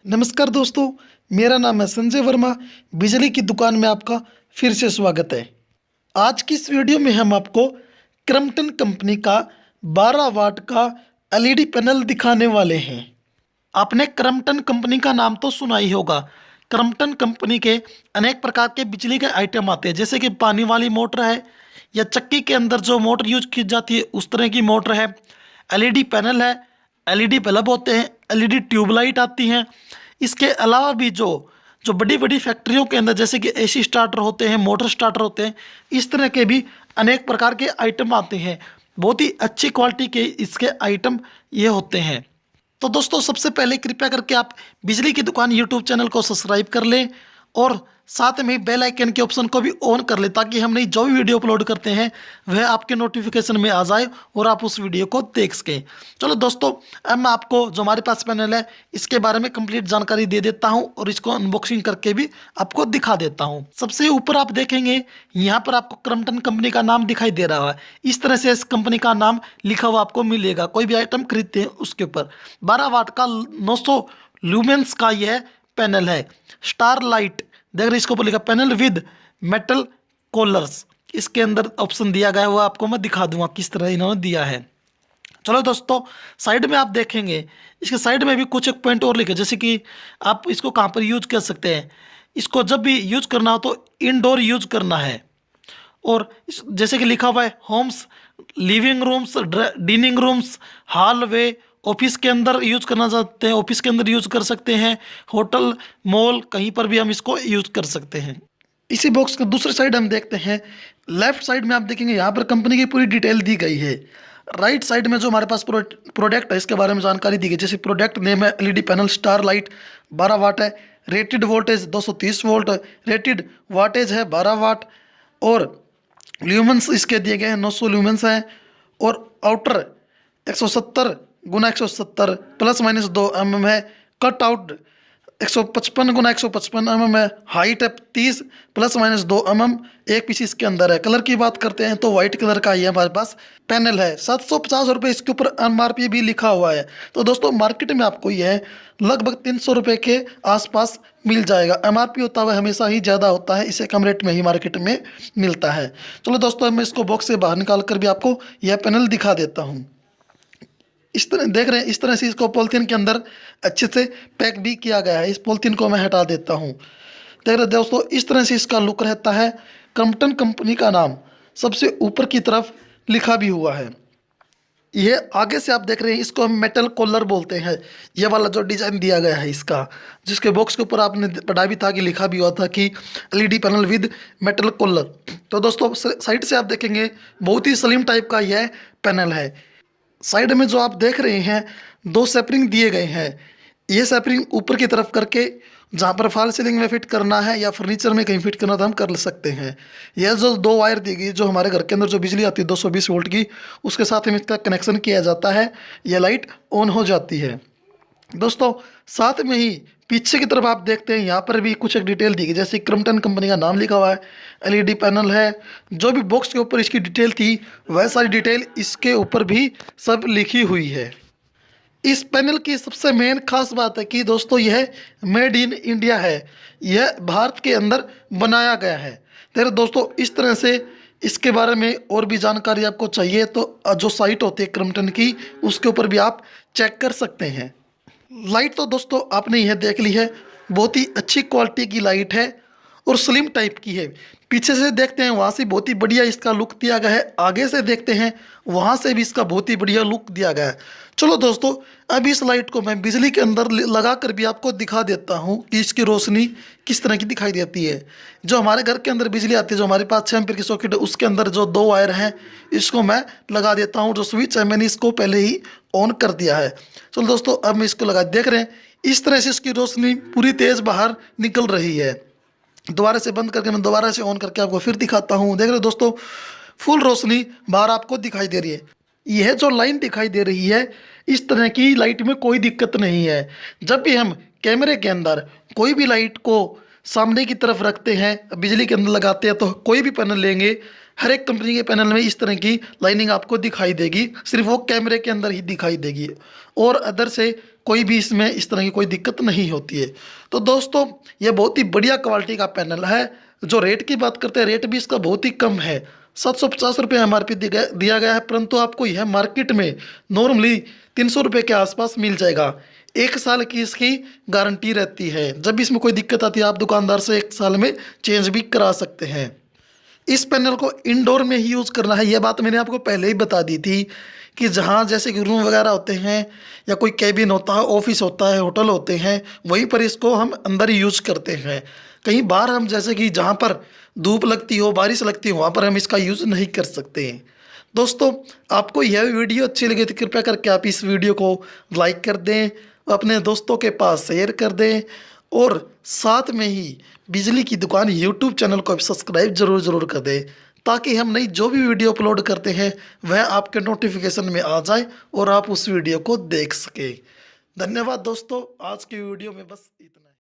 नमस्कार दोस्तों, मेरा नाम है संजय वर्मा। बिजली की दुकान में आपका फिर से स्वागत है। आज की इस वीडियो में हम आपको क्रम्पटन कंपनी का 12 वाट का एलईडी पैनल दिखाने वाले हैं। आपने क्रम्पटन कंपनी का नाम तो सुना ही होगा। क्रम्पटन कंपनी के अनेक प्रकार के बिजली के आइटम आते हैं, जैसे कि पानी वाली मोटर है या चक्की के अंदर जो मोटर यूज की जाती है उस तरह की मोटर है। एलईडी पैनल है, एलईडी बल्ब होते हैं, एलईडी ट्यूबलाइट आती हैं। इसके अलावा भी जो जो बड़ी बड़ी फैक्ट्रियों के अंदर जैसे कि एसी स्टार्टर होते हैं, मोटर स्टार्टर होते हैं, इस तरह के भी अनेक प्रकार के आइटम आते हैं। बहुत ही अच्छी क्वालिटी के इसके आइटम ये होते हैं। तो दोस्तों, सबसे पहले कृपया करके आप बिजली की दुकान यूट्यूब चैनल को सब्सक्राइब कर लें और साथ में बेल आइकन के ऑप्शन को भी ऑन कर लें, ताकि हम नई जो भी वीडियो अपलोड करते हैं वह आपके नोटिफिकेशन में आ जाए और आप उस वीडियो को देख सकें। चलो दोस्तों, अब मैं आपको जो हमारे पास पैनल है इसके बारे में कंप्लीट जानकारी दे देता हूं और इसको अनबॉक्सिंग करके भी आपको दिखा देता हूं। सबसे ऊपर आप देखेंगे यहाँ पर आपको क्रम्पटन कंपनी का नाम दिखाई दे रहा है। इस तरह से इस कंपनी का नाम लिखा हुआ आपको मिलेगा। कोई भी आइटम खरीदते हैं उसके ऊपर 12 वाट का 900 लूमेंस का यह पैनल है। स्टार लाइट देख रहे, इसके ऊपर लिखा पैनल विद मेटल कॉलर्स। इसके अंदर ऑप्शन दिया गया है, वो आपको मैं दिखा दूंगा किस तरह इन्होंने दिया है। चलो दोस्तों, साइड में आप देखेंगे इसके साइड में भी कुछ एक पॉइंट और लिखे, जैसे कि आप इसको कहाँ पर यूज कर सकते हैं। इसको जब भी यूज करना हो तो इंडोर यूज करना है। और जैसे कि लिखा हुआ है homes, living rooms, dining rooms, hallway, office के अंदर यूज करना चाहते हैं ऑफिस के अंदर यूज कर सकते हैं, होटल, मॉल, कहीं पर भी हम इसको यूज कर सकते हैं। इसी बॉक्स के दूसरे साइड हम देखते हैं, लेफ्ट साइड में आप देखेंगे यहाँ पर कंपनी की पूरी डिटेल दी गई है। राइट साइड में जो हमारे पास प्रोडक्ट है इसके बारे में जानकारी दी गई, जैसे प्रोडक्ट नेम है एलईडी पैनल स्टार लाइट 12 वाट है, rated voltage 230 volt, rated wattage है 12 वाट और ल्यूमेंस इसके दिए गए हैं 900 ल्यूमेंस हैं और आउटर 170 गुना 170 प्लस माइनस 2 mm है। कट आउट 155 गुना 155 mm है। हाइट है 30 प्लस माइनस 2 mm। एक पीस इसके अंदर है। कलर की बात करते हैं तो वाइट कलर का ये हमारे पास पैनल है। 750 रुपये इसके ऊपर MRP भी लिखा हुआ है। तो दोस्तों, मार्केट में आपको यह लगभग 300 रुपये के आसपास मिल जाएगा। MRP होता हुआ हमेशा ही ज़्यादा होता है, इसे कम रेट में ही मार्केट में मिलता है। चलो दोस्तों, मैं इसको बॉक्स से बाहर निकाल कर भी आपको यह पैनल दिखा देता हूँ। इस तरह देख रहे हैं, इस तरह से इसको पॉलिथीन के अंदर अच्छे से पैक भी किया गया है। इस पॉलिथीन को मैं हटा देता हूँ। देख रहे दोस्तों, इस तरह से इसका लुक रहता है। क्रम्पटन कंपनी का नाम सबसे ऊपर की तरफ लिखा भी हुआ है। ये आगे से आप देख रहे हैं, इसको हम मेटल कॉलर बोलते हैं। ये वाला जो डिज़ाइन दिया गया है इसका, जिसके बॉक्स के ऊपर आपने पढ़ा भी था कि लिखा भी हुआ था कि LED panel with metal collar. तो दोस्तों, साइड से आप देखेंगे बहुत ही स्लिम टाइप का यह पैनल है। साइड में जो आप देख रहे हैं 2 सेपरिंग दिए गए हैं। ये सेपरिंग ऊपर की तरफ करके जहाँ पर फॉल सीलिंग में फिट करना है या फर्नीचर में कहीं फिट करना तो हम कर सकते हैं। यह जो 2 वायर दी गई, जो हमारे घर के अंदर जो बिजली आती है 220 वोल्ट की, उसके साथ में इसका कनेक्शन किया जाता है। यह लाइट ऑन हो जाती है। दोस्तों, साथ में ही पीछे की तरफ आप देखते हैं यहाँ पर भी कुछ एक डिटेल दी गई, जैसे क्रम्पटन कंपनी का नाम लिखा हुआ है, एलईडी पैनल है। जो भी बॉक्स के ऊपर इसकी डिटेल थी वह सारी डिटेल इसके ऊपर भी सब लिखी हुई है। इस पैनल की सबसे मेन खास बात है कि दोस्तों, यह मेड इन इंडिया है। यह भारत के अंदर बनाया गया है। तेरे दोस्तों, इस तरह से इसके बारे में और भी जानकारी आपको चाहिए तो जो साइट होती है क्रम्पटन की, उसके ऊपर भी आप चेक कर सकते हैं। लाइट तो दोस्तों आपने यह देख ली है, बहुत ही अच्छी क्वालिटी की लाइट है और स्लिम टाइप की है। पीछे से देखते हैं वहाँ से बहुत ही बढ़िया इसका लुक दिया गया है। आगे से देखते हैं वहाँ से भी इसका बहुत ही बढ़िया लुक दिया गया है। चलो दोस्तों, अब इस लाइट को मैं बिजली के अंदर लगा कर भी आपको दिखा देता हूँ कि इसकी रोशनी किस तरह की दिखाई देती है। जो हमारे घर के अंदर बिजली आती है, जो हमारे पास 6 एम्पीयर की सॉकेट है, उसके अंदर जो 2 वायर हैं इसको मैं लगा देता हूँ। जो स्विच है मैंने इसको पहले ही ऑन कर दिया है। चलो दोस्तों, अब मैं इसको लगा देख रहे हैं, इस तरह से इसकी रोशनी पूरी तेज़ बाहर निकल रही है। दोबारा से बंद करके मैं दोबारा से ऑन करके आपको फिर दिखाता हूँ। देख रहे हो दोस्तों, फुल रोशनी बाहर आपको दिखाई दे रही है। यह जो लाइन दिखाई दे रही है, इस तरह की लाइट में कोई दिक्कत नहीं है। जब भी हम कैमरे के अंदर कोई भी लाइट को सामने की तरफ रखते हैं, बिजली के अंदर लगाते हैं, तो कोई भी पैनल लेंगे हर एक कंपनी के पैनल में इस तरह की लाइनिंग आपको दिखाई देगी, सिर्फ वो कैमरे के अंदर ही दिखाई देगी और अदर से कोई भी इसमें इस तरह की कोई दिक्कत नहीं होती है। तो दोस्तों ये बहुत ही बढ़िया क्वालिटी का पैनल है। जो रेट की बात करते हैं, रेट भी इसका बहुत ही कम है, 750 रुपये MRP दिया गया है, परंतु आपको यह मार्केट में नॉर्मली 300 रुपये के आसपास मिल जाएगा। 1 साल की इसकी गारंटी रहती है। जब इसमें कोई दिक्कत आती है आप दुकानदार से 1 साल में चेंज भी करा सकते हैं। इस पैनल को इंडोर में ही यूज़ करना है, यह बात मैंने आपको पहले ही बता दी थी कि जहाँ जैसे कि रूम वगैरह होते हैं या कोई कैबिन होता है, ऑफिस होता है, होटल होते हैं, वहीं पर इसको हम अंदर ही यूज़ करते हैं। कहीं बाहर हम जैसे कि जहाँ पर धूप लगती हो, बारिश लगती हो, वहाँ पर हम इसका यूज़ नहीं कर सकते हैं। दोस्तों आपको यह वीडियो अच्छी लगी तो कृपया करके आप इस वीडियो को लाइक कर दें, अपने दोस्तों के पास शेयर कर दें और साथ में ही बिजली की दुकान यूट्यूब चैनल को भी सब्सक्राइब जरूर कर दें, ताकि हम नई जो भी वीडियो अपलोड करते हैं वह आपके नोटिफिकेशन में आ जाए और आप उस वीडियो को देख सकें। धन्यवाद दोस्तों, आज की वीडियो में बस इतना।